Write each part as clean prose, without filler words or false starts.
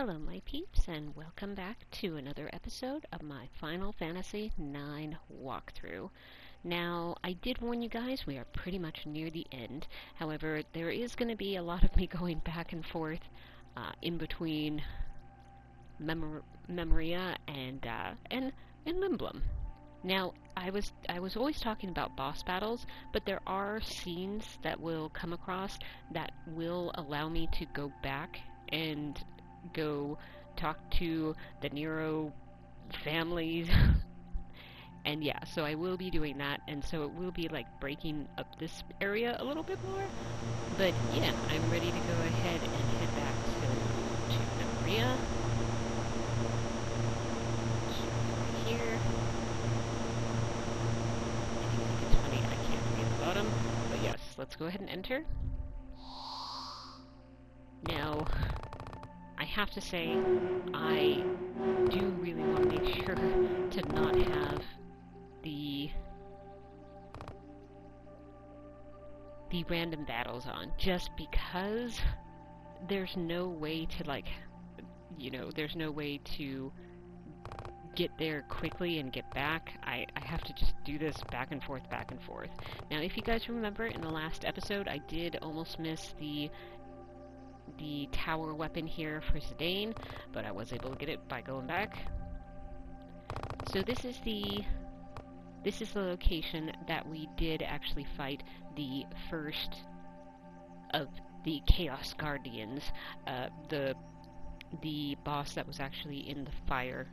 Hello my peeps, and welcome back to another episode of my Final Fantasy IX walkthrough. Now, I did warn you guys, we are pretty much near the end. However, there is going to be a lot of me going back and forth in between Memoria and Limblum. Now, I was always talking about boss battles, but there are scenes that will come across that will allow me to go back and go talk to the Nero families. And yeah, so I will be doing that, and so it will be like breaking up this area a little bit more. But yeah, I'm ready to go ahead and head back to Memoria. Here. I think it's funny, I can't see the bottom, but yes, let's go ahead and enter. Now, I have to say, I do really want to make sure to not have the random battles on, just because there's no way to, like, you know, there's no way to get there quickly and get back. I have to just do this back and forth, back and forth. Now, if you guys remember, in the last episode, I did almost miss the tower weapon here for Zidane, but I was able to get it by going back. So this is the location that we did actually fight the first of the Chaos Guardians, the boss that was actually in the fire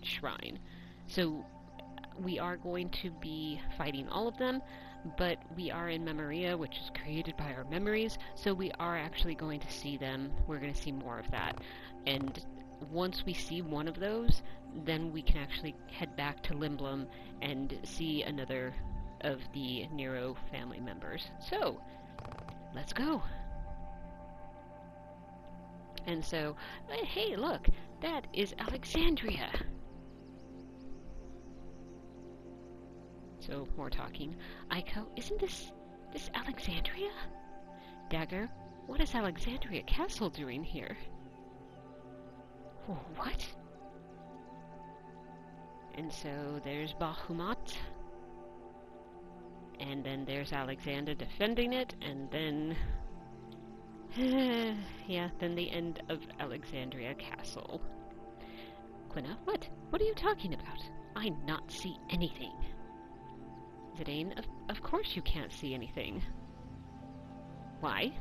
shrine. So we are going to be fighting all of them, but we are in Memoria, which is created by our memories, so we are actually going to see them. We're going to see more of that. And once we see one of those, then we can actually head back to Limblum and see another of the Nero family members. So, let's go! And so, hey, look! That is Alexandria! So, more talking. Aiko, isn't this Alexandria? Dagger, what is Alexandria Castle doing here? What? And so, there's Bahamut. And then there's Alexander defending it, and then... yeah, then the end of Alexandria Castle. Quina, what? What are you talking about? I not see anything. Zidane, of course you can't see anything. Why?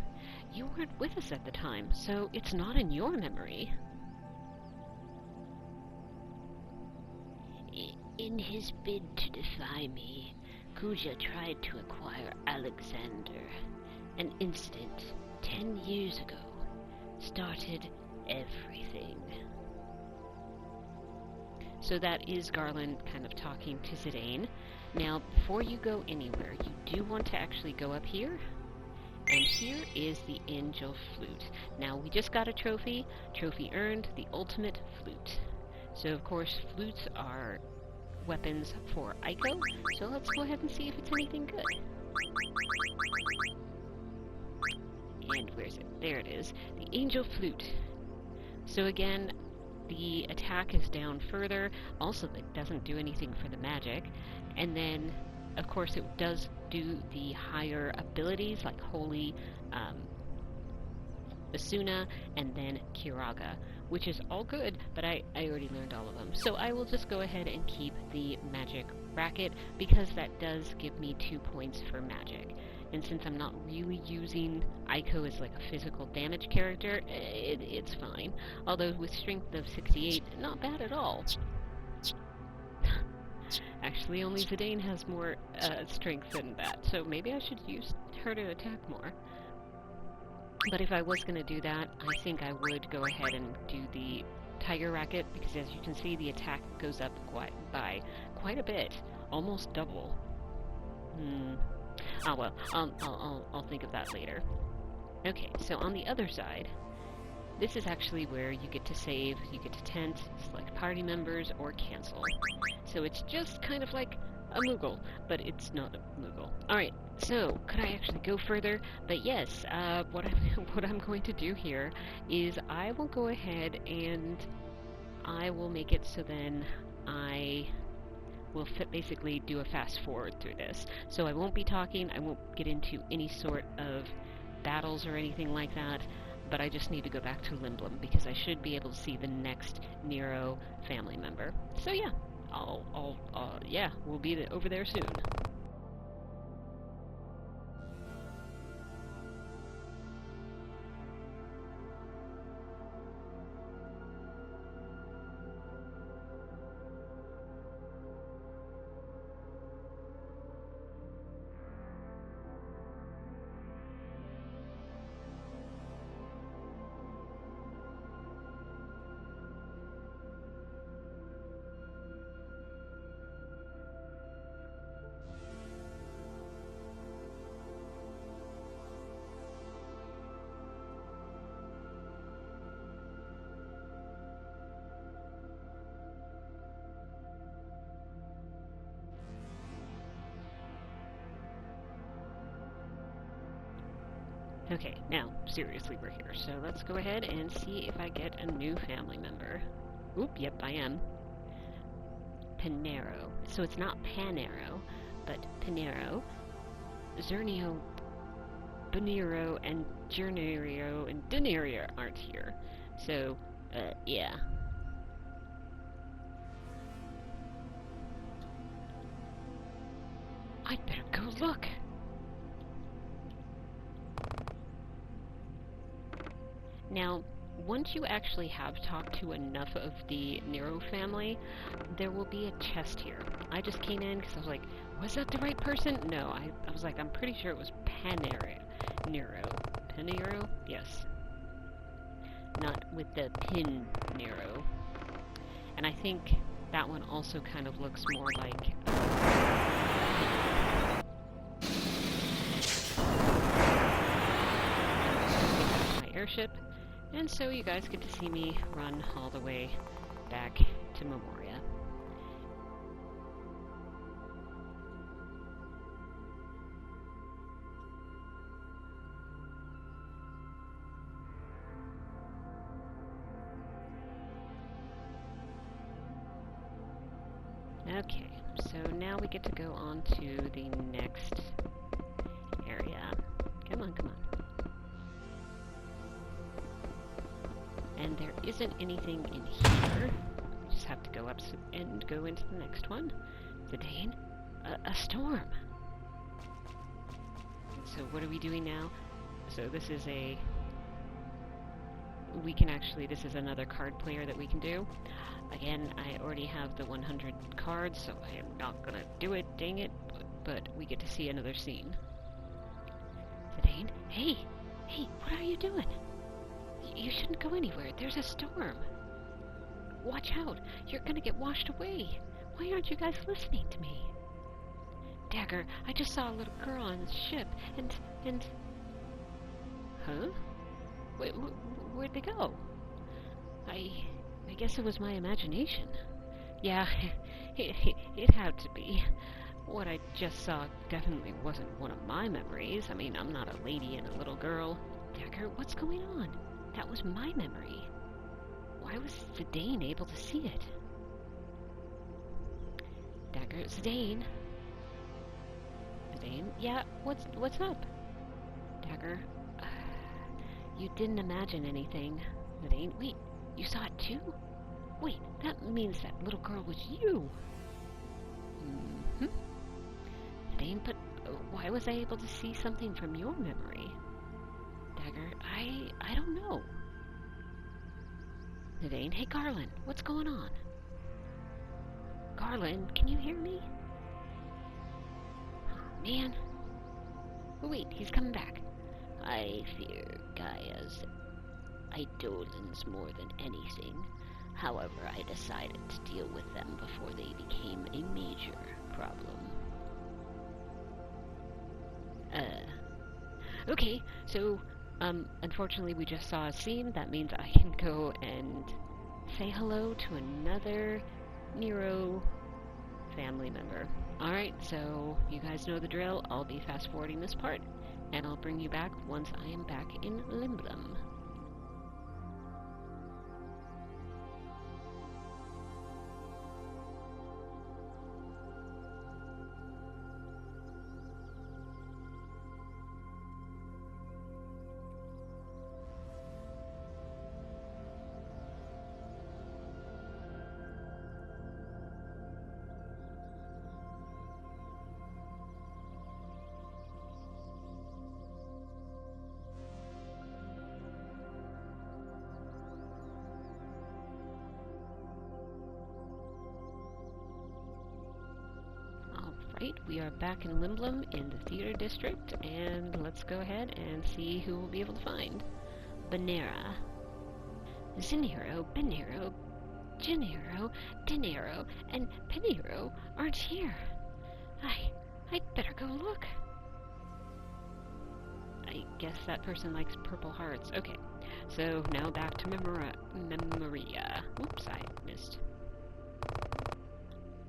You weren't with us at the time, so it's not in your memory. In his bid to defy me, Kuja tried to acquire Alexander. An incident 10 years ago started everything. So that is Garland kind of talking to Zidane. Now, before you go anywhere, you do want to actually go up here. And here is the Angel Flute. Now, we just got a trophy. Trophy earned, the ultimate flute. So, of course, flutes are weapons for Aiko. So let's go ahead and see if it's anything good. And where's it? There it is. The Angel Flute. So again, the attack is down further. Also, it doesn't do anything for the magic. And then, of course, it does do the higher abilities, like Holy Asuna, and then Kiraga, which is all good, but I already learned all of them. So I will just go ahead and keep the magic racket, because that does give me 2 points for magic. And since I'm not really using Aiko as like a physical damage character, it's fine. Although with strength of 68, not bad at all. Actually, only Zidane has more strength than that, so maybe I should use her to attack more. But if I was going to do that, I think I would go ahead and do the Tiger Racket, because as you can see, the attack goes up by quite a bit. Almost double. Oh well, I'll think of that later. Okay, so on the other side, this is actually where you get to save, you get to tent, select party members, or cancel. So it's just kind of like a Moogle, but it's not a Moogle. Alright, so, could I actually go further? But yes, what I'm, what I'm going to do here is I will go ahead and I will make it so then I will basically do a fast forward through this. So I won't be talking, I won't get into any sort of battles or anything like that, but I just need to go back to Limblum because I should be able to see the next Nero family member. So yeah, yeah, we'll be over there soon. Okay, now, seriously, we're here, so let's go ahead and see if I get a new family member. Oop, yep, I am. Panero. So it's not Panero, but Panero. Zernio, Bonero, and Jernerio, and Denerio aren't here. So, yeah. I'd better go look! Now, once you actually have talked to enough of the Nero family, there will be a chest here. I just came in because I was like, was that the right person? No, I was like, I'm pretty sure it was Nero. Panero? Yes. Not with the pin Nero. And I think that one also kind of looks more like... my airship. And so you guys get to see me run all the way back to Memoria. Okay, so now we get to go on to the next area. Come on, come on. And there isn't anything in here. We just have to go up and go into the next one. Zidane, a storm. So what are we doing now? So this is a... we can actually... this is another card player that we can do. Again, I already have the 100 cards, so I am not gonna do it, dang it. But we get to see another scene. Zidane, hey! Hey, what are you doing? You shouldn't go anywhere. There's a storm. Watch out. You're gonna get washed away. Why aren't you guys listening to me? Dagger, I just saw a little girl on the ship, and... Huh? Wait, where'd they go? I guess it was my imagination. Yeah, it had to be. What I just saw definitely wasn't one of my memories. I mean, I'm not a lady and a little girl. Dagger, what's going on? That was my memory. Why was Zidane able to see it? Dagger, Zidane? Zidane? Yeah, what's up? Dagger, you didn't imagine anything. Zidane, wait, you saw it too? Wait, that means that little girl was you. Mm-hmm. Zidane, but why was I able to see something from your memory? Dagger, I don't know. Zidane, hey Garland, what's going on? Garland, can you hear me? Oh, man. Oh, wait, he's coming back. I fear Gaia's eidolons more than anything. However, I decided to deal with them before they became a major problem. Okay, so, unfortunately we just saw a scene. That means I can go and say hello to another Nero family member. Alright, so you guys know the drill. I'll be fast forwarding this part, and I'll bring you back once I am back in Limblum. Alright, we are back in Limblum in the Theater District, and let's go ahead and see who we'll be able to find. Banera. Zinero, Benero, Gennaro, Dinero, and Pinero aren't here. I'd better go look. I guess that person likes purple hearts. Okay, so now back to Memoria. Oops, I missed.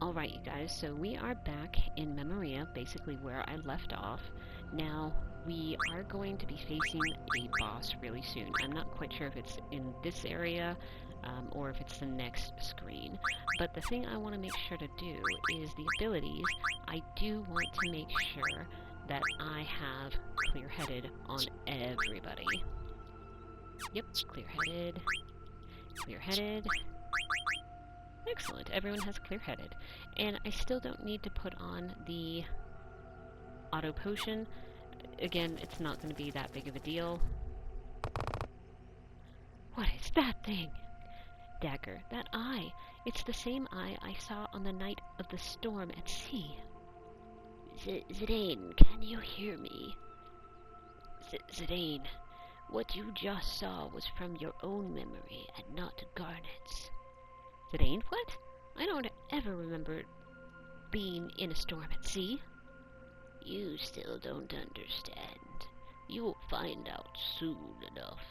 Alright, you guys, so we are back in Memoria, basically where I left off. Now, we are going to be facing a boss really soon. I'm not quite sure if it's in this area, or if it's the next screen. But the thing I want to make sure to do is the abilities. I do want to make sure that I have clear-headed on everybody. Yep, clear-headed, clear-headed. Excellent, everyone has clear-headed. And I still don't need to put on the auto potion. Again, it's not going to be that big of a deal. What is that thing? Dagger, that eye. It's the same eye I saw on the night of the storm at sea. Zidane, can you hear me? Zidane, what you just saw was from your own memory and not Garnet's. Zidane, what? I don't ever remember being in a storm at sea. You still don't understand. You will find out soon enough.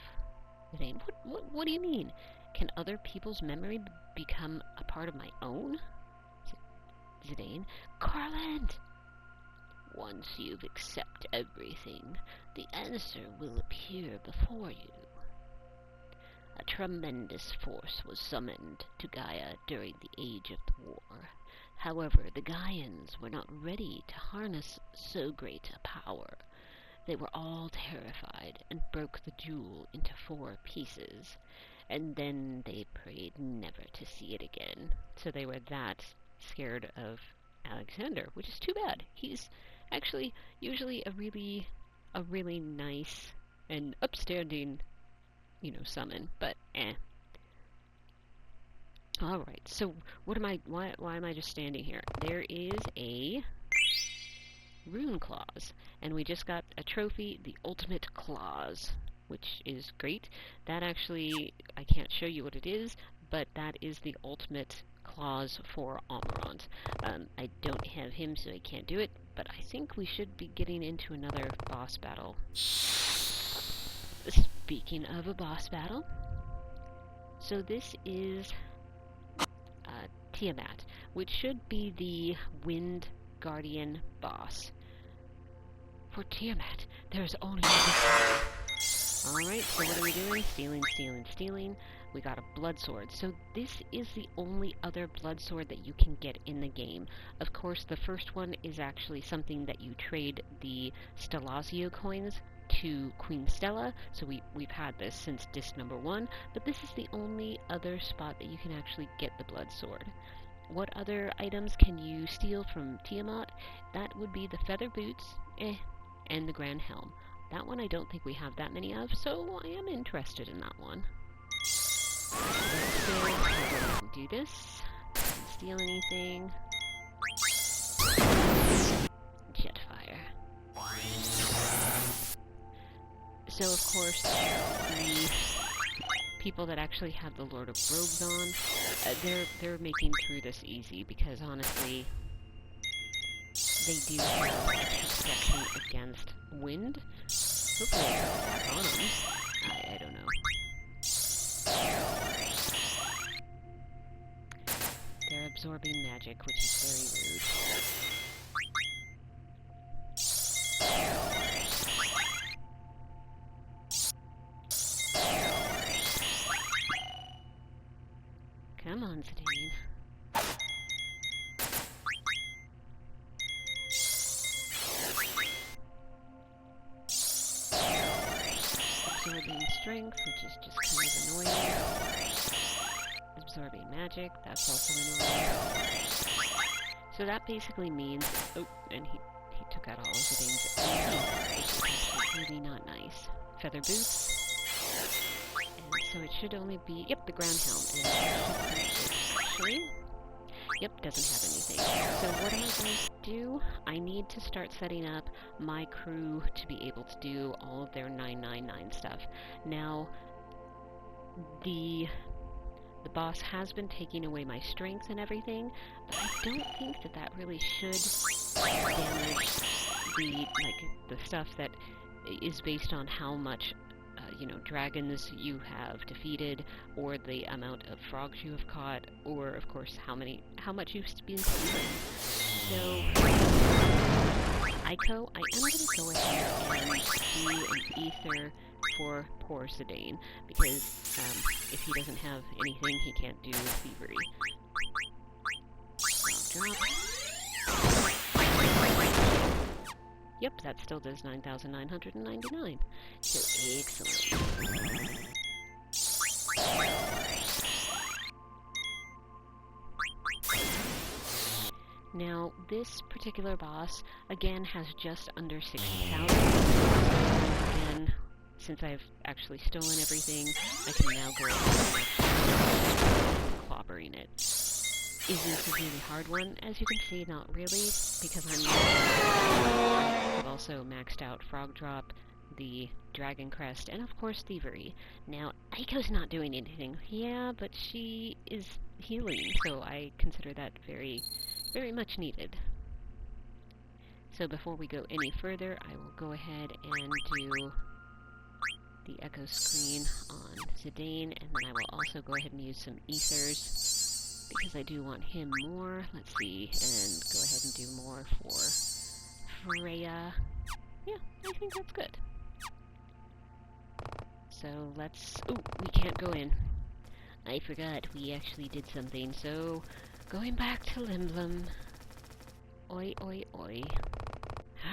Zidane, what do you mean? Can other people's memory become a part of my own? Zidane, Garland! Once you've accepted everything, the answer will appear before you. A tremendous force was summoned to Gaia during the Age of the War. However, the Gaians were not ready to harness so great a power. They were all terrified and broke the jewel into 4 pieces. And then they prayed never to see it again. So they were that scared of Alexander, which is too bad. He's actually usually a really nice and upstanding, summon, but Alright, so why am I just standing here? There is a rune clause, and we just got a trophy, the ultimate clause, which is great. That actually, I can't show you what it is, but that is the ultimate clause for Amarant. I don't have him, so I can't do it, but I think we should be getting into another boss battle. Speaking of a boss battle, so this is Tiamat, which should be the Wind Guardian boss. For Tiamat, there's only one. Alright, so what are we doing? Stealing, stealing, stealing. We got a blood sword. So this is the only other blood sword that you can get in the game. Of course, the first one is actually something that you trade the Stellazio coins to Queen Stella, so we've had this since disc number 1, but this is the only other spot that you can actually get the blood sword. What other items can you steal from Tiamat? That would be the feather boots, and the grand helm. That one I don't think we have that many of, so I am interested in that one. Let's go ahead and do this. Didn't steal anything. Jetfire. So, of course, the people that actually have the Lord of Robes on, they're making through this easy, because honestly, they do have extra protection against wind. Hopefully they're back on them. I don't know. They're absorbing magic, which is very rude. strength, which is just kind of annoying. Absorbing magic, that's also annoying. So that basically means... Oh, and he took out all of the things, which is really not nice. Feather boots. And so it should only be... Yep, the ground helm. And actually... Yep, doesn't have anything. So what am I going to do? I need to start setting up my crew to be able to do all of their 999 stuff. Now, the boss has been taking away my strength and everything, but I don't think that really should damage the stuff that is based on how much dragons you have defeated, or the amount of frogs you have caught, or of course how much you've been stealing. So, Aiko, I am going to go ahead and do an ether for poor Zidane, because if he doesn't have anything, he can't do thievery. Drop. Yep, that still does 9,999. So, excellent. Now, this particular boss, again, has just under 60,000. Again, since I've actually stolen everything, I can now go clobbering it. Is this a really hard one? As you can see, not really, because I've also maxed out Frog Drop, the Dragon Crest, and of course Thievery. Now, Aiko's not doing anything. Yeah, but she is healing, so I consider that very, very much needed. So before we go any further, I will go ahead and do the Echo Screen on Zidane, and then I will also go ahead and use some Ethers, because I do want him more. Let's see, and go ahead and do more for Freya. Yeah, I think that's good. So let's... Oh, we can't go in. I forgot, we actually did something, so... Going back to Limblum. Oi, oi, oi.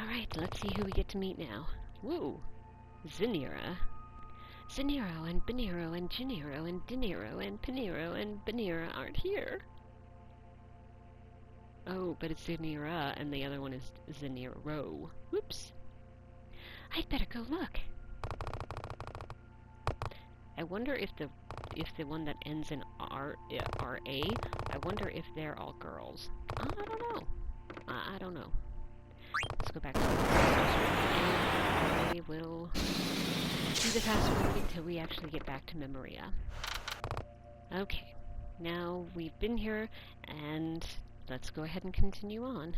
Alright, let's see who we get to meet now. Woo! Zinira. Ziniro and Beniro and Janiro and Dinero and Pinero and Benira aren't here. Oh, but it's Zinira and the other one is Ziniro. Whoops. I'd better go look. I wonder if the one that ends in R, R-A, I wonder if they're all girls. I don't know. I don't know. Let's go back to the and we will do the fast forward until we actually get back to Memoria. Okay, now we've been here, and let's go ahead and continue on.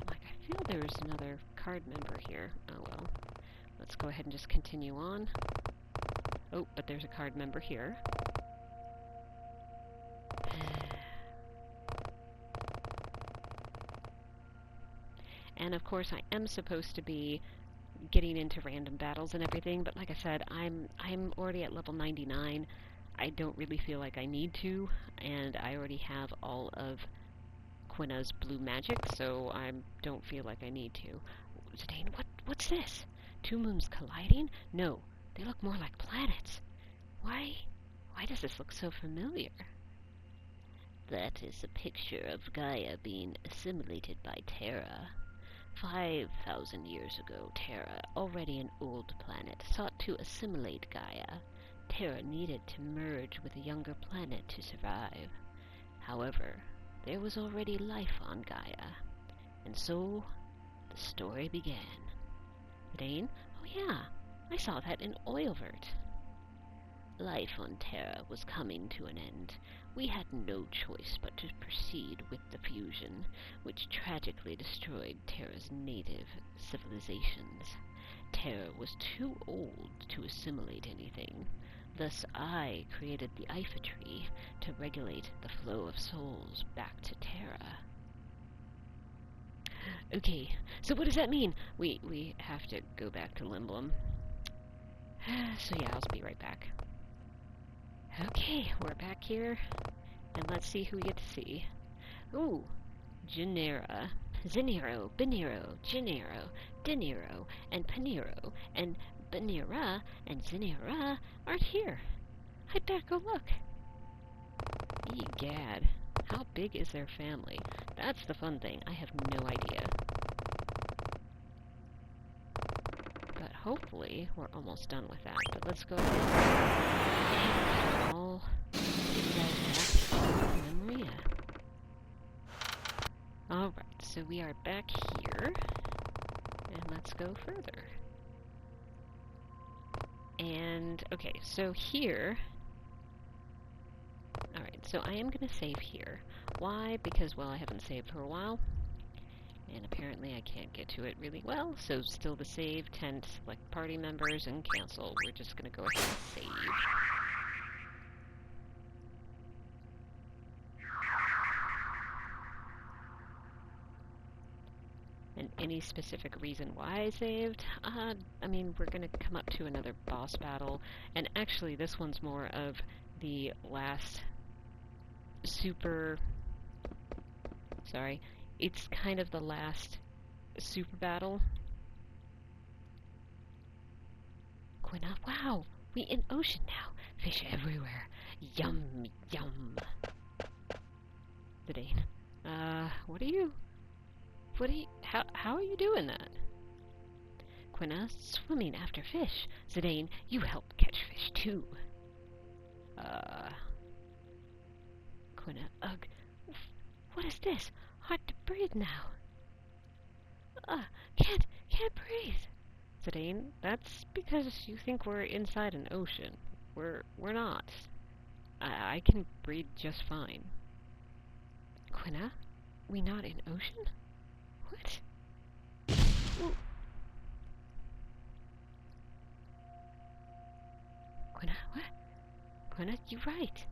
Like, I feel there's another card member here. Oh well. Let's go ahead and just continue on. Oh, but there's a card member here. And of course I am supposed to be getting into random battles and everything, but like I said, I'm already at level 99. I don't really feel like I need to, and I already have all of Quina's blue magic, so I don't feel like I need to. Zidane, what's this? Two moons colliding? No, they look more like planets. Why does this look so familiar? That is a picture of Gaia being assimilated by Terra. 5,000 years ago, Terra, already an old planet, sought to assimilate Gaia. Terra needed to merge with a younger planet to survive. However, there was already life on Gaia, and so the story began. Zidane? Oh yeah, I saw that in Oilvert. Life on Terra was coming to an end. We had no choice but to proceed with the fusion, which tragically destroyed Terra's native civilizations. Terra was too old to assimilate anything. Thus I created the Ifa Tree to regulate the flow of souls back to Terra. Okay, so what does that mean? We have to go back to Limblum. So yeah, I'll be right back. Okay, we're back here, and let's see who we get to see. Ooh, Genera, Zenero, Benero, Genero, Dinero, and Panero, and Benera and Zenera aren't here. I'd better go look. Egad, how big is their family? That's the fun thing. I have no idea. But hopefully we're almost done with that. But let's go ahead and all Maria. Alright, so we are back here. And let's go further. And, okay, so here... Alright, so I am going to save here. Why? Because, well, I haven't saved for a while. And apparently I can't get to it really well. So still to save, tent, select party members, and cancel. We're just going to go ahead and save. And any specific reason why I saved? I mean, we're going to come up to another boss battle. And actually, this one's more of the last super... Sorry. It's kind of the last super battle. Quina, wow! We in ocean now. Fish everywhere. Yum, yum. Zidane. What are you... How are you doing that? Quina, swimming after fish. Zidane, you help catch fish too. Quina, ugh. What is this? Hard to breathe now. Can't breathe. Zidane, that's because you think we're inside an ocean. We're not. I can breathe just fine. Quina, we not in ocean? What? Ooh. Quina, what? Quina, you're right.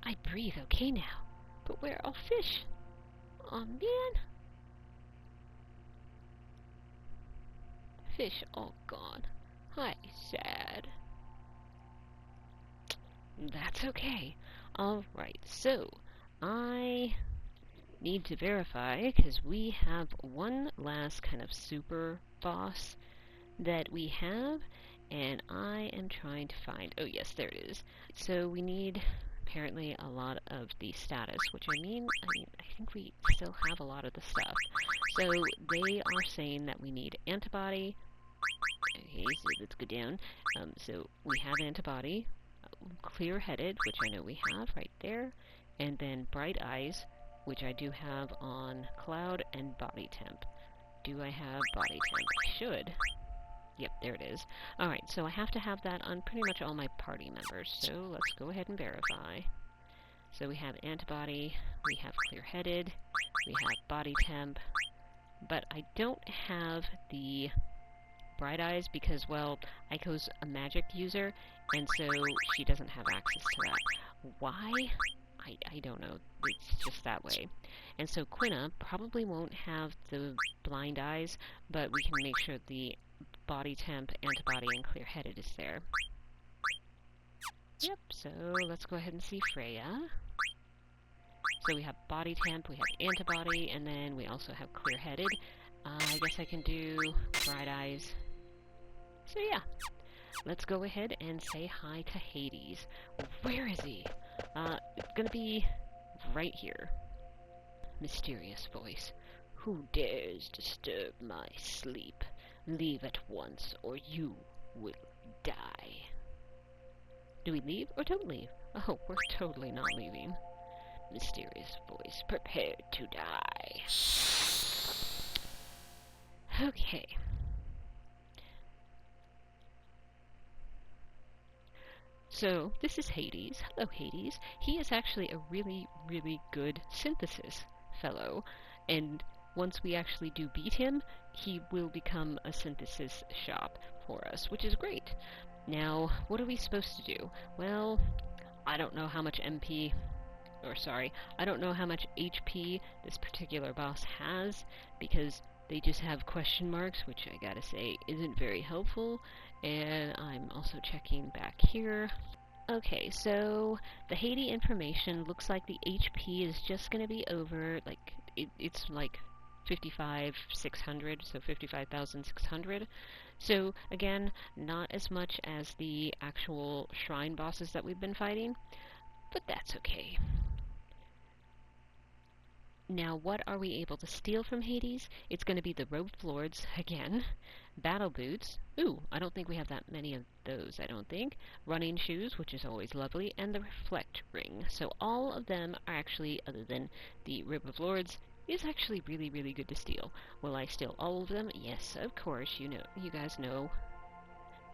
I breathe okay now, but where are all fish? Aw, man. Fish all gone. I sad. That's okay. Alright, so I need to verify, because we have one last kind of super boss that we have, and I am trying to find... Oh yes, there it is. So we need apparently a lot of the status, which I think we still have a lot of the stuff. So they are saying that we need antibody. Okay, so let's go down. So we have antibody, clear-headed, which I know we have right there, and then bright eyes, which I do have on cloud, and body temp. Do I have body temp? I should. Yep, there it is. Alright, so I have to have that on pretty much all my party members, so let's go ahead and verify. So we have antibody, we have clear-headed, we have body temp, but I don't have the bright eyes because, well, Aiko's a magic user, and so she doesn't have access to that. Why? I don't know. It's just that way. And so Quina probably won't have the blind eyes, but we can make sure the body temp, antibody, and clear-headed is there. Yep, so let's go ahead and see Freya. So we have body temp, we have antibody, and then we also have clear-headed. I guess I can do bright eyes. So yeah, let's go ahead and say hi to Hades. Where is he? It's gonna be right here. Mysterious voice. Who dares disturb my sleep? Leave at once, or you will die. Do we leave or don't leave? Oh, we're totally not leaving. Mysterious voice, prepare to die. Okay. So, this is Hades. Hello, Hades. He is actually a really, really good synthesis fellow, and once we actually do beat him, he will become a synthesis shop for us, which is great. Now, what are we supposed to do? Well, I don't know how much I don't know how much HP this particular boss has, because they just have question marks, which I gotta say isn't very helpful, and I'm also checking back here. Okay, so the Hades information looks like the HP is just gonna be over, like, it's like 55,600, so 55,600. So again, not as much as the actual shrine bosses that we've been fighting, but that's okay. Now, what are we able to steal from Hades? It's going to be the robed lords again, battle boots. Ooh, I don't think we have that many of those, I don't think. Running shoes, which is always lovely, and the reflect ring. So all of them are actually, other than the robe of lords, is actually really, really good to steal. Will I steal all of them? Yes, of course. You guys know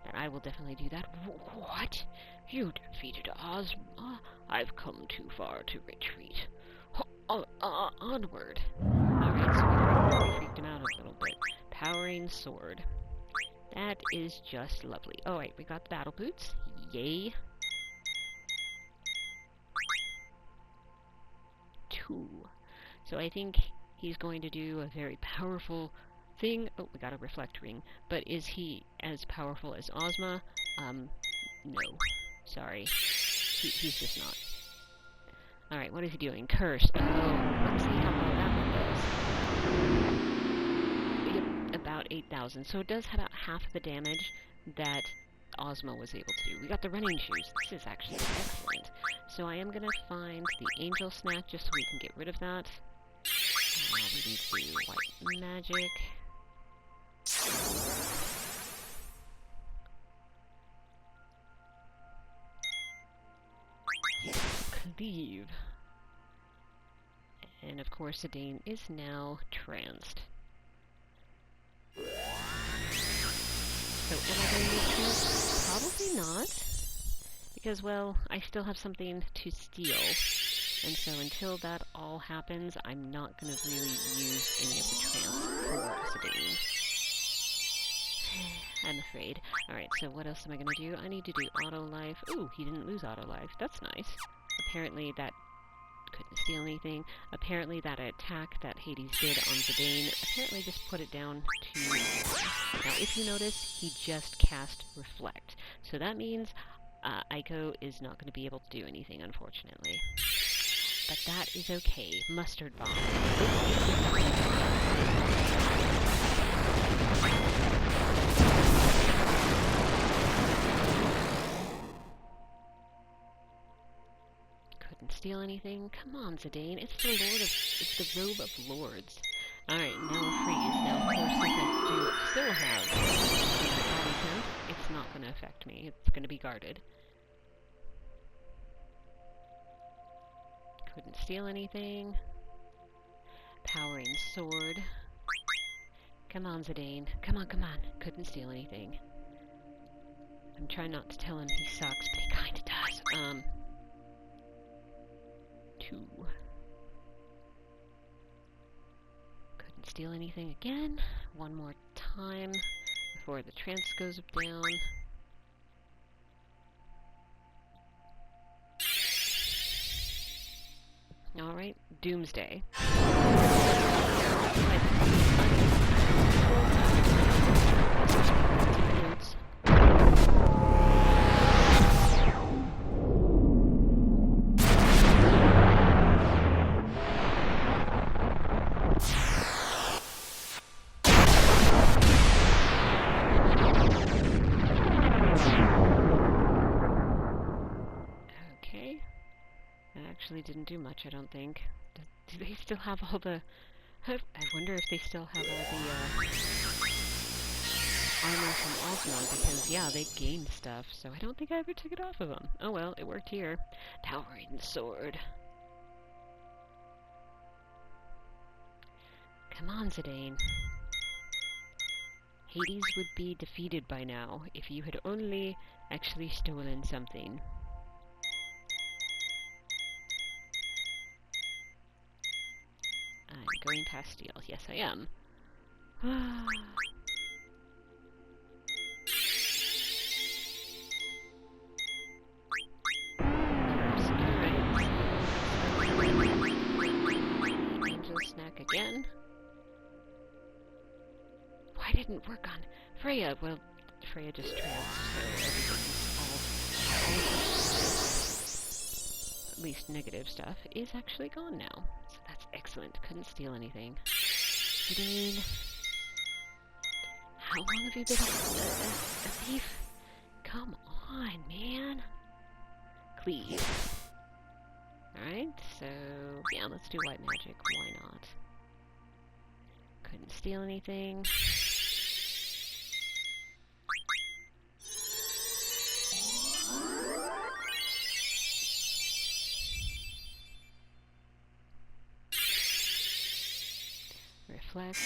that I will definitely do that. What? You defeated Ozma? I've come too far to retreat. Onward. Alright, so we freaked him out a little bit. Powering sword. That is just lovely. Alright, we got the battle boots. Yay. 2. So I think he's going to do a very powerful thing. Oh, we got a reflect ring. But is he as powerful as Ozma? No. Sorry. He's just not. Alright, what is he doing? Curse. Oh, let's see how well that one does. Yep, about 8,000. So it does about half the damage that Ozma was able to do. We got the running shoes. This is actually excellent. So I am going to find the angel snack just so we can get rid of that. We need to do white magic. Cleave. And of course, Zidane is now tranced. So am I going to use trance? Probably not. Because, well, I still have something to steal. And so until that all happens, I'm not going to really use any of the trance for Zidane. I'm afraid. Alright, so what else am I going to do? I need to do auto life. Ooh, he didn't lose auto life. That's nice. Apparently that couldn't steal anything. Apparently that attack that Hades did on Zidane apparently just put it down to 1. Now, if you notice, he just cast Reflect. So that means Aiko is not going to be able to do anything, unfortunately. But that is okay. Mustard bomb. Couldn't steal anything. Come on, Zidane. It's the robe of lords. Alright, now freeze. Now, of course, since I do still have body temp, it's not going to affect me. It's going to be guarded. Couldn't steal anything. Powering sword. Come on, Zidane. Come on, come on. Couldn't steal anything. I'm trying not to tell him he sucks, but he kinda does. 2. Couldn't steal anything again. One more time before the trance goes down. Alright, Doomsday. Okay. That actually didn't do much, I don't think. Do they still have all the... I wonder if they still have all the armor from Ozma, because, yeah, they gained stuff, so I don't think I ever took it off of them. Oh well, it worked here. Towering sword. Come on, Zidane. Hades would be defeated by now if you had only actually stolen something. I'm going past steel. Yes, I am. Angel snack again. Why didn't it work on Freya? Well, Freya just trails, so everything's all at least negative stuff is actually gone now. So that's Excellent. Couldn't steal anything. Zidane. How long have you been a thief? Come on, man. Cleave. Alright, so yeah, let's do white magic. Why not? Couldn't steal anything. Reflect.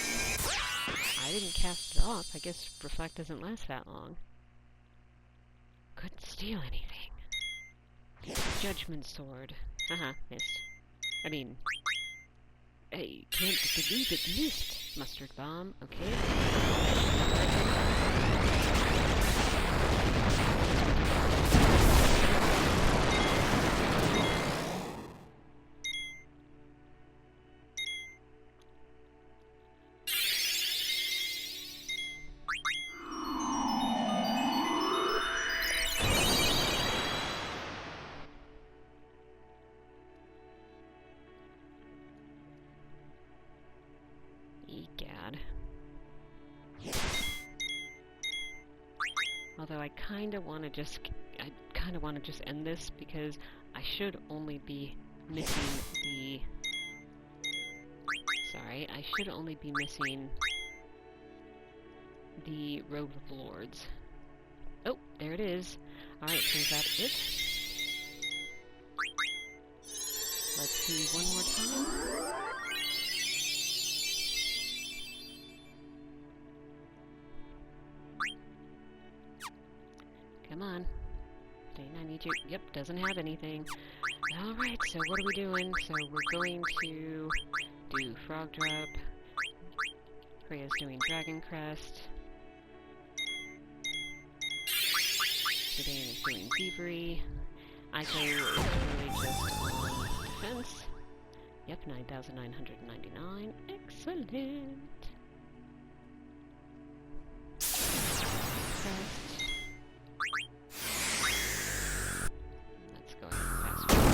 I didn't cast it off. I guess Reflect doesn't last that long. Couldn't steal anything. Judgment Sword. Haha, missed. I mean... Hey, can't believe it missed! Mustard Bomb, okay. Egad. Although I kinda wanna just end this because I should only be missing the... Sorry, I should only be missing the Robe of Lords. Oh, there it is. Alright, so is that it? Let's see one more time. Come on. Dane, I need you. Yep, doesn't have anything. Alright, so what are we doing? So we're going to do Frog Drop. Freya's doing Dragon Crest. Zidane is doing Thievery. Aiko is really just on defense. Yep, 9,999. Excellent! Crest. Let's go ahead and fast forward.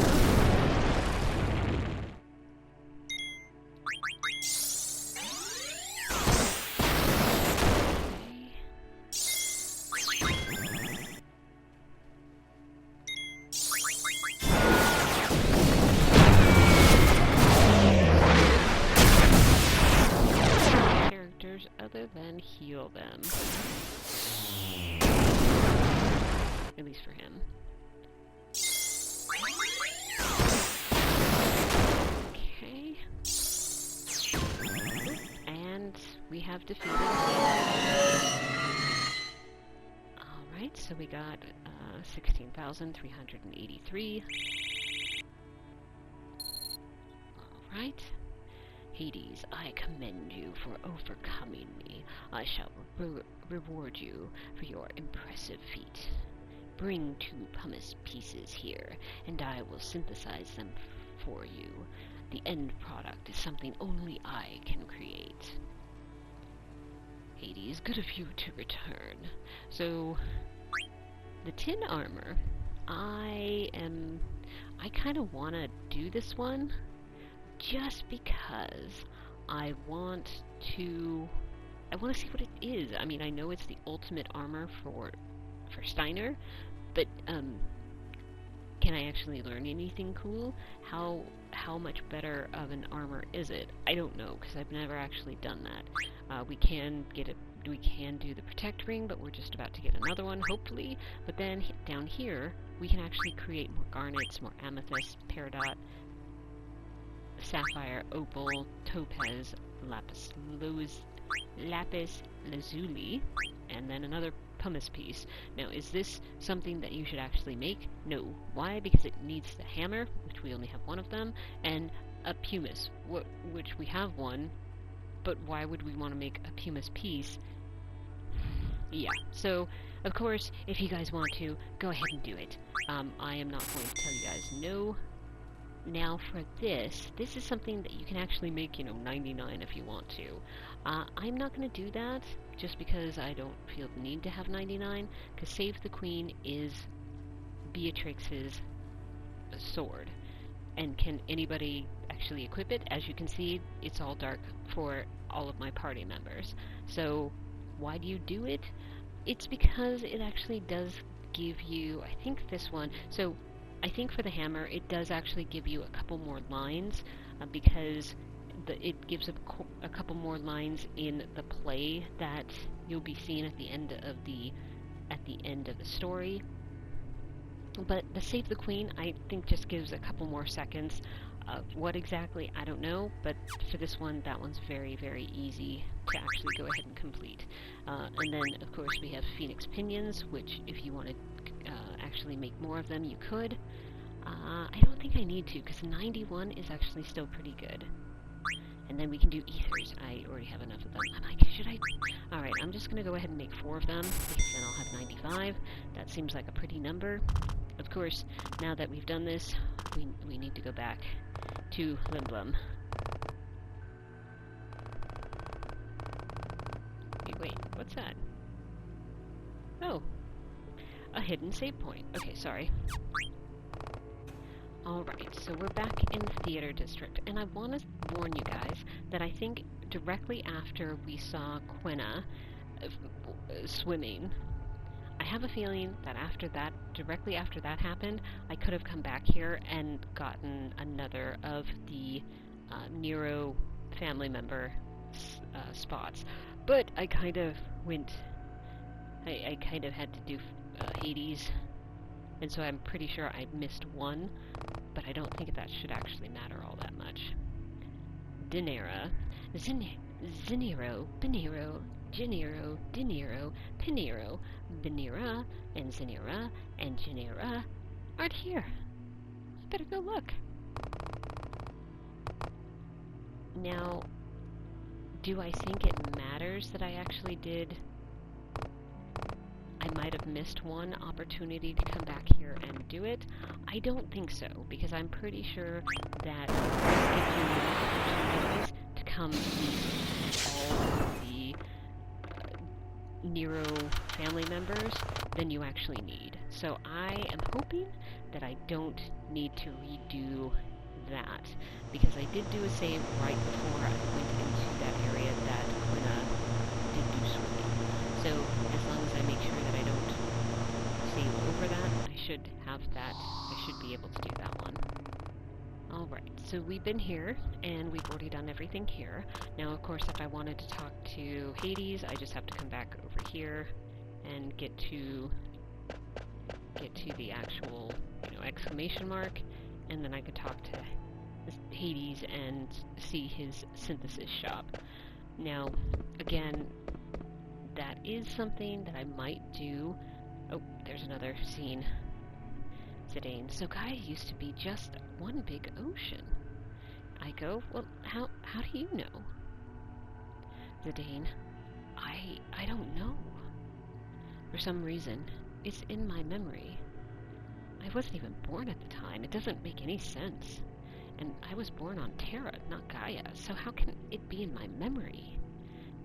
Characters other than heal them. At least for him. Okay. And we have defeated him. Alright, so we got 16,383. Alright. Hades, I commend you for overcoming me. I shall reward you for your impressive feat. Bring 2 pumice pieces here, and I will synthesize them for you. The end product is something only I can create. Hades, good of you to return. So, the tin armor, I kind of want to do this one, just because I want to see what it is. I mean, I know it's the ultimate armor for Steiner, but can I actually learn anything cool? How much better of an armor is it? I don't know, because I've never actually done that. We can do the protect ring, but we're just about to get another one, hopefully. But then down here, we can actually create more garnets, more amethyst, peridot, sapphire, opal, topaz, lapis lazuli, and then another pumice piece. Now, is this something that you should actually make? No. Why? Because it needs the hammer, which we only have one of them, and a pumice, which we have one, but why would we want to make a pumice piece? Yeah, so, of course, if you guys want to, go ahead and do it. I am not going to tell you guys no. Now for this is something that you can actually make, 99 if you want to. I'm not going to do that, just because I don't feel the need to have 99, because Save the Queen is Beatrix's sword. And can anybody actually equip it. As you can see, it's all dark for all of my party members. So why do you do it? It's because it actually does give you, I think this one, so I think for the hammer it does actually give you a couple more lines, because it gives a couple more lines in the play that you'll be seeing at the end of the story. But the Save the Queen, I think, just gives a couple more seconds. What exactly, I don't know, but for this one, that one's very, very easy to actually go ahead and complete. And then, of course, we have Phoenix Pinions, which if you want to actually make more of them, you could. I don't think I need to, because 91 is actually still pretty good. And then we can do ethers. I already have enough of them. I'm like, should I? Alright, I'm just going to go ahead and make 4 of them, because then I'll have 95. That seems like a pretty number. Of course, now that we've done this, we need to go back to Limblum. Wait, what's that? Oh, a hidden save point. Okay, sorry. Alright, so we're back in Theater District, and I want to warn you guys that I think directly after we saw Quina swimming, I have a feeling that directly after that happened, I could have come back here and gotten another of the Nero family member spots. But I kind of went, I kind of had to do Hades, and so I'm pretty sure I missed one, but I don't think that should actually matter all that much. Dinera, Zinero, Benero, Genero, Dinero, Pinero, Benera, and Zinera, and Genera aren't here. I better go look. Now, do I think it matters that I actually did? I might have missed one opportunity to come back here and do it. I don't think so, because I'm pretty sure that this gives you opportunities to come meet all of the Nero family members than you actually need. So I am hoping that I don't need to redo that, because I did do a save right before I went into that area that Quina did do swimming. So as long as I make sure that I don't save over that, I should have that. I should be able to do that one. Alright, so we've been here, and we've already done everything here. Now, of course, if I wanted to talk to Hades, I just have to come back over here and get to the actual, exclamation mark, and then I could talk to Hades and see his synthesis shop. Now, again, that is something that I might do. Oh, there's another scene. Zidane. So Gaia used to be just one big ocean. I go, well, how do you know? Zidane, I don't know. For some reason, it's in my memory. I wasn't even born at the time. It doesn't make any sense. And I was born on Terra, not Gaia, so how can it be in my memory?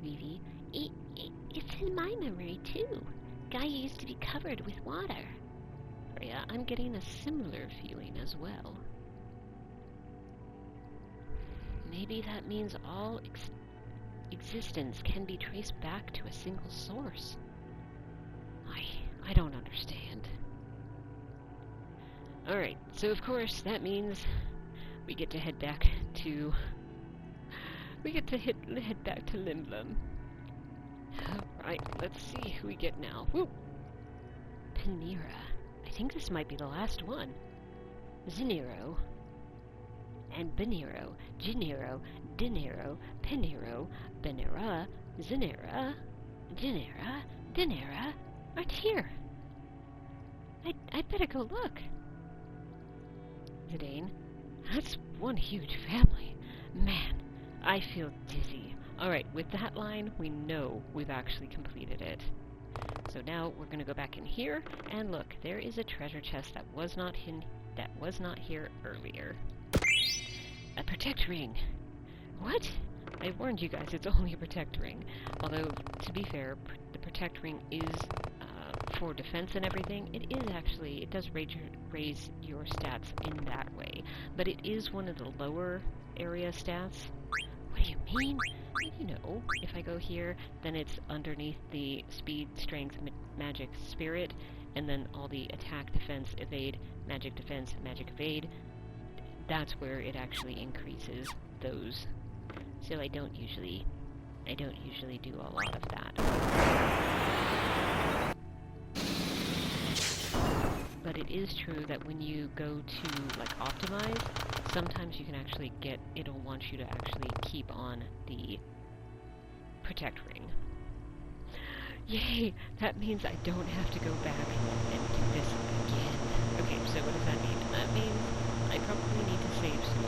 Vivi, it's in my memory, too. Gaia used to be covered with water. Freya, I'm getting a similar feeling as well. Maybe that means all existence can be traced back to a single source. I don't understand. Alright, so of course that means we get to head back to... head back to Limblum. Alright, let's see who we get now. Woo! Pinera. I think this might be the last one. Zinero. And Benero. Genero. Dinero. Pinero. Benera. Zinera. Genera. Dinera aren't here. I'd better go look. Zidane. That's one huge family. Man, I feel dizzy. Alright, with that line, we know we've actually completed it. So now we're going to go back in here, and look, there is a treasure chest that was not here earlier. A protect ring. What? I warned you guys, it's only a protect ring. Although, to be fair, the protect ring is for defense and everything. It does raise your stats in that way. but it is one of the lower area stats. What do you mean? Well, you know, if I go here, then it's underneath the speed, strength, magic, spirit, and then all the attack, defense, evade, magic defense, magic evade. That's where it actually increases those. So I don't usually do a lot of that. But it is true that when you go to, like, optimize, sometimes you can actually get, it'll want you to actually keep on the protect ring. Yay! That means I don't have to go back and do this again. Okay, so what does that mean? That means I probably need to save soon.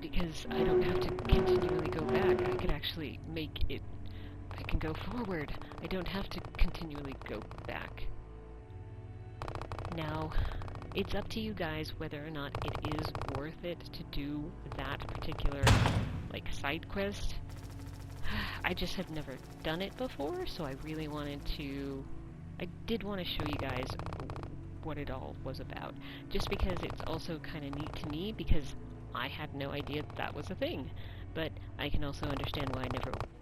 Because I don't have to continually go back. I could actually make it... I can go forward. I don't have to continually go back. Now, it's up to you guys whether or not it is worth it to do that particular, like, side quest. I just have never done it before, so I really wanted to... I did want to show you guys what it all was about. Just because it's also kind of neat to me, because I had no idea that was a thing, but I can also understand why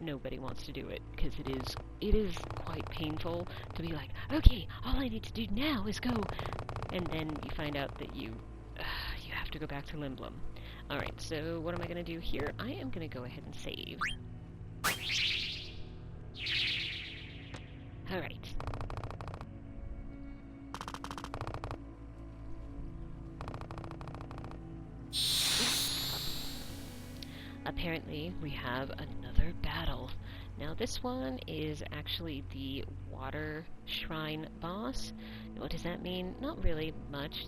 nobody wants to do it, because it is quite painful to be like, okay, all I need to do now is go, and then you find out that you have to go back to Limblum. Alright, so what am I going to do here? I am going to go ahead and save. Alright. Apparently, we have another battle. Now, this one is actually the Water Shrine boss. What does that mean? Not really much.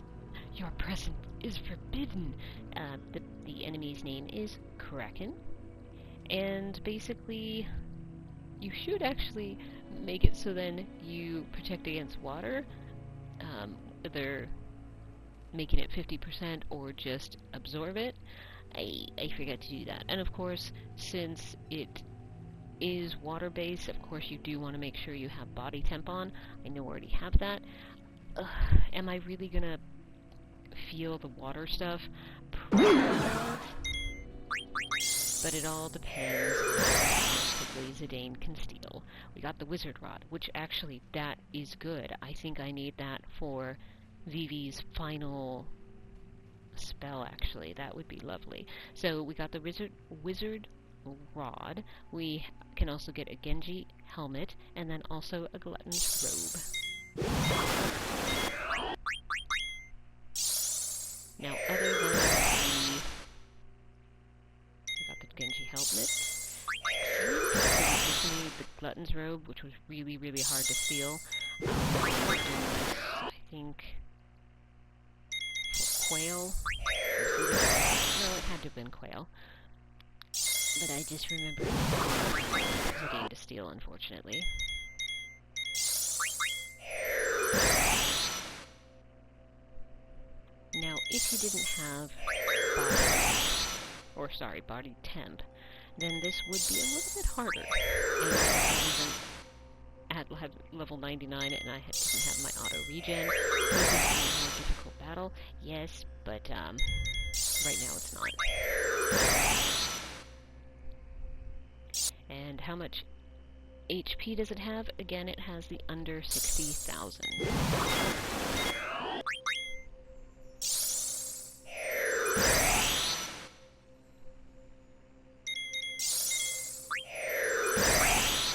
Your presence is forbidden. The enemy's name is Kraken. And basically, you should actually make it so then you protect against water. Either making it 50% or just absorb it. I forgot to do that. And of course, since it is water-based, of course you do want to make sure you have body temp on. I know I already have that. Am I really gonna feel the water stuff? Probably not. But it all depends on how quickly Zidane can steal. We got the Wizard Rod, which actually, that is good. I think I need that for Vivi's final spell, actually. That would be lovely. So we got the Wizard Rod. We can also get a Genji helmet, and then also a Glutton's robe. Now, other than we got the Genji helmet. Excellent. The Glutton's robe, which was really, really hard to steal. I think Quail. No, it had to have been Quail. But I just remember it was a game to steal, unfortunately. Now, if you didn't have body temp, then this would be a little bit harder. And I had level 99 and I didn't have my auto regen. This is a more difficult battle, yes, but right now it's not. And how much HP does it have? Again, it has the under 60,000.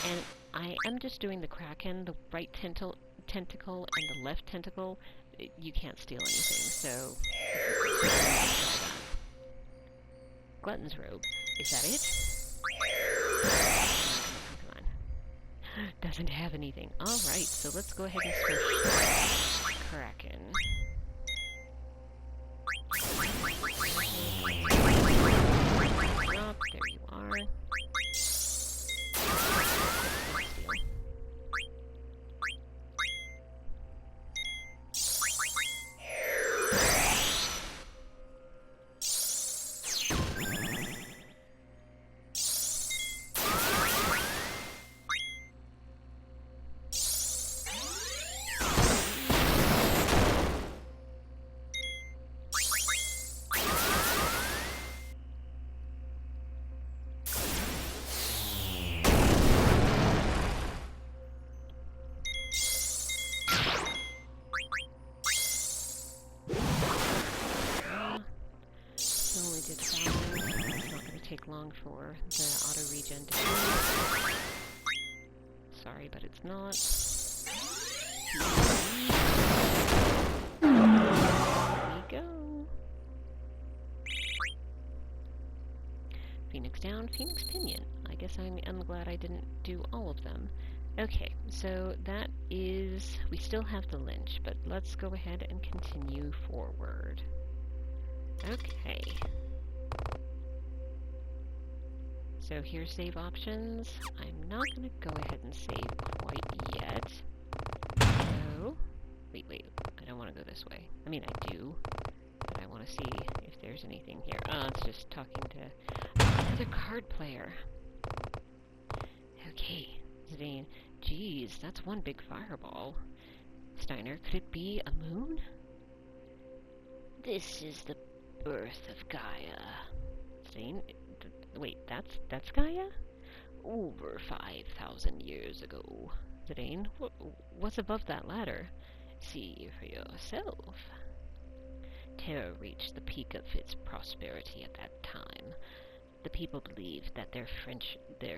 And I am just doing the Kraken, the right tentacle and the left tentacle. You can't steal anything, so try that. Glutton's robe. Is that it? Come on. Doesn't have anything. Alright, so let's go ahead and switch Kraken. Up, there you are. long for the auto-regen to do. Sorry, but it's not. There we go. Phoenix down, Phoenix pinion. I guess I'm glad I didn't do all of them. Okay, so that is... we still have the lynch, but let's go ahead and continue forward. Okay. So here's save options. I'm not going to go ahead and save quite yet. So... wait, I don't want to go this way. I mean, I do, but I want to see if there's anything here. It's just talking to another card player. Okay, Zane. Geez, that's one big fireball. Steiner, could it be a moon? This is the birth of Gaia. Zane, wait, that's Gaia? Over 5,000 years ago. Zane, what's above that ladder? See for yourself. Terra reached the peak of its prosperity at that time. The people believed that their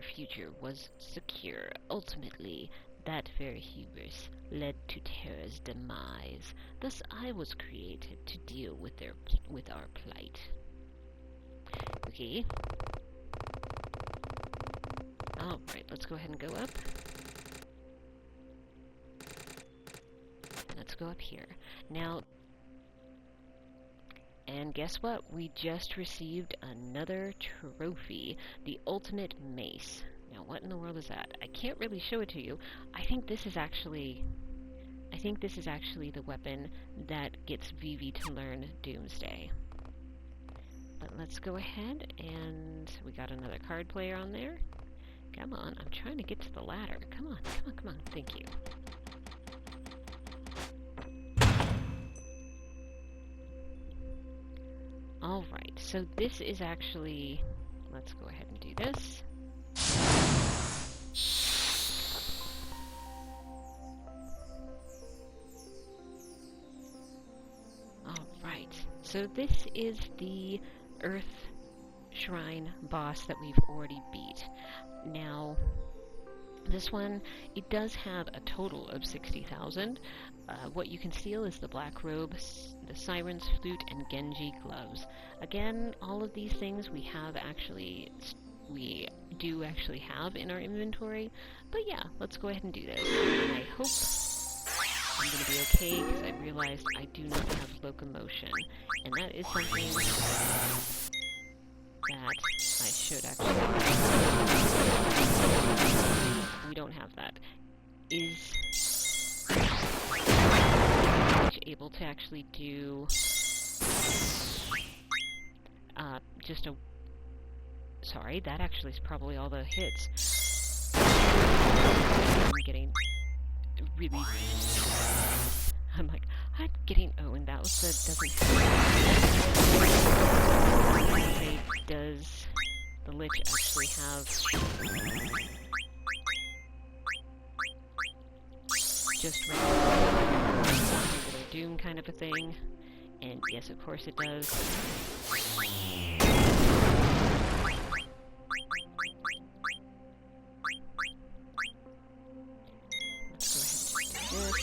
future was secure. Ultimately, that very hubris led to Terra's demise. Thus, I was created to deal with our plight. Okay. Alright, let's go ahead and go up. Let's go up here. Now, and guess what? We just received another trophy, the ultimate mace. Now, what in the world is that? I can't really show it to you. I think this is actually the weapon that gets Vivi to learn Doomsday. But let's go ahead, and we got another card player on there. Come on, I'm trying to get to the ladder. Come on. Thank you. Alright, so this is actually... let's go ahead and do this. Alright, so this is the Earth Shrine boss that we've already beat. Now, this one, it does have a total of 60,000. What you can steal is the black robe, the siren's flute, and Genji gloves. Again, all of these things we do actually have in our inventory. But yeah, let's go ahead and do this. And I hope I'm going to be okay, because I realized I do not have locomotion. And that is something that I should actually have. We don't have that. Is able to actually do just a... sorry, that actually is probably all the hits. I'm getting really... oh, and that was the doesn't say, does the Lich actually have just regular Doom kind of a thing? And yes, of course it does. Let's go ahead and do this.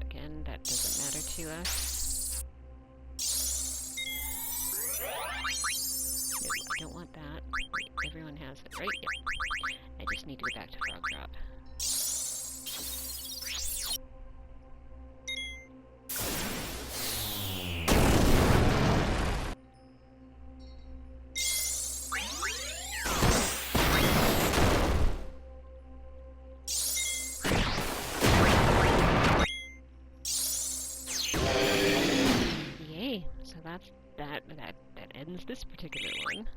Again, that doesn't matter to us. No, I don't want that. Wait, everyone has it, right? Yep. I just need to go back to Frog Drop. That ends this particular one.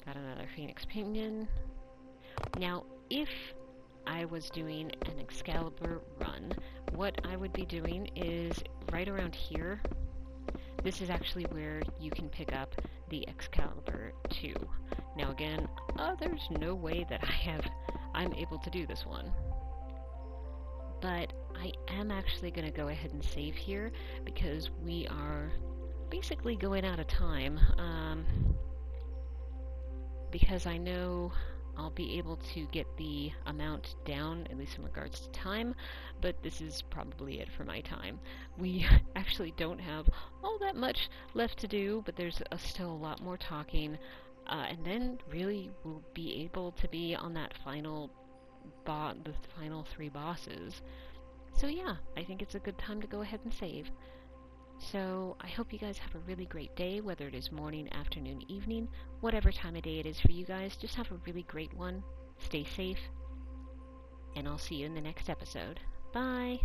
Got another Phoenix Pinion. Now, if I was doing an Excalibur run, what I would be doing is right around here. This is actually where you can pick up the Excalibur 2. Now again, there's no way that I'm able to do this one. But I am actually going to go ahead and save here because we are basically going out of time. Because I know I'll be able to get the amount down, at least in regards to time, but this is probably it for my time. We actually don't have all that much left to do, but there's still a lot more talking, and then really we'll be able to be on that final the final 3 bosses. So yeah, I think it's a good time to go ahead and save. So I hope you guys have a really great day, whether it is morning, afternoon, evening, whatever time of day it is for you guys. Just have a really great one. Stay safe, and I'll see you in the next episode. Bye!